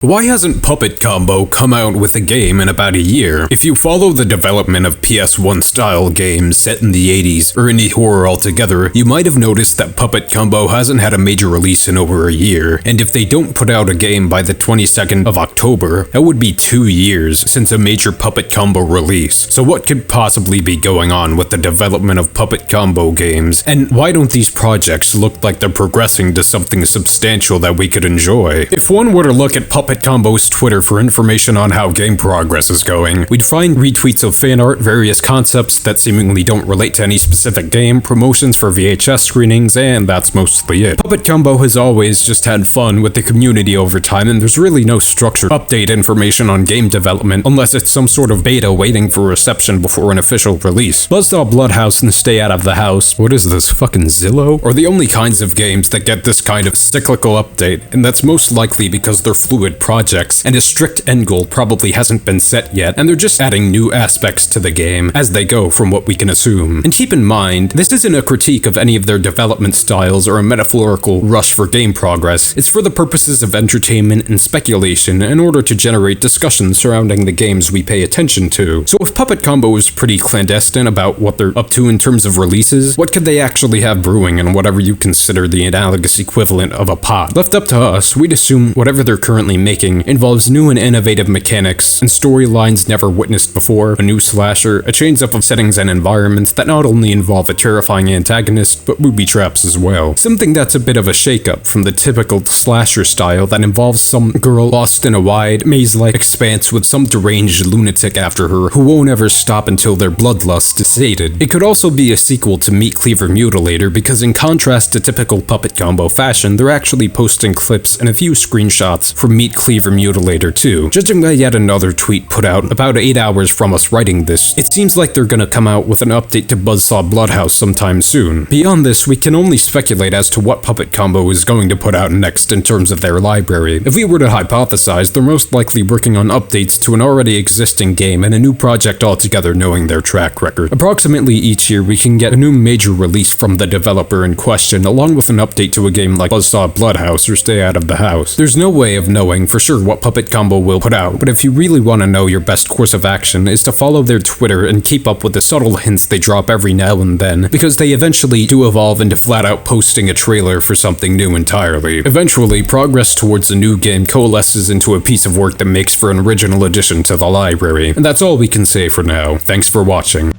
Why hasn't Puppet Combo come out with a game in about a year? If you follow the development of PS1 style games set in the 80s or indie horror altogether, you might have noticed that Puppet Combo hasn't had a major release in over a year, and if they don't put out a game by the 22nd of October, that would be 2 years since a major Puppet Combo release. So what could possibly be going on with the development of Puppet Combo games, and why don't these projects look like they're progressing to something substantial that we could enjoy? If one were to look at Puppet Combo's Twitter for information on how game progress is going, we'd find retweets of fan art, various concepts that seemingly don't relate to any specific game, promotions for VHS screenings, and that's mostly it. Puppet Combo has always just had fun with the community over time, and there's really no structured update information on game development unless it's some sort of beta waiting for reception before an official release. Buzzsaw Bloodhouse and Stay Out of the House, what is this, fucking Zillow? Are the only kinds of games that get this kind of cyclical update, and that's most likely because they're fluid projects, and a strict end goal probably hasn't been set yet, and they're just adding new aspects to the game as they go from what we can assume. And keep in mind, this isn't a critique of any of their development styles or a metaphorical rush for game progress. It's for the purposes of entertainment and speculation in order to generate discussion surrounding the games we pay attention to. So if Puppet Combo is pretty clandestine about what they're up to in terms of releases, what could they actually have brewing in whatever you consider the analogous equivalent of a pot? Left up to us, we'd assume whatever they're currently making involves new and innovative mechanics and storylines never witnessed before, a new slasher, a change-up of settings and environments that not only involve a terrifying antagonist, but booby traps as well. Something that's a bit of a shake-up from the typical slasher style that involves some girl lost in a wide, maze-like expanse with some deranged lunatic after her who won't ever stop until their bloodlust is sated. It could also be a sequel to Meat Cleaver Mutilator because in contrast to typical Puppet Combo fashion, they're actually posting clips and a few screenshots from Meat Cleaver Mutilator 2. Judging by yet another tweet put out about 8 hours from us writing this, it seems like they're gonna come out with an update to Buzzsaw Bloodhouse sometime soon. Beyond this, we can only speculate as to what Puppet Combo is going to put out next in terms of their library. If we were to hypothesize, they're most likely working on updates to an already existing game and a new project altogether, knowing their track record. Approximately each year we can get a new major release from the developer in question, along with an update to a game like Buzzsaw Bloodhouse or Stay Out of the House. There's no way of knowing for sure what Puppet Combo will put out, but if you really want to know, your best course of action is to follow their Twitter and keep up with the subtle hints they drop every now and then, because they eventually do evolve into flat out posting a trailer for something new entirely. Eventually, progress towards a new game coalesces into a piece of work that makes for an original addition to the library, and that's all we can say for now. Thanks for watching.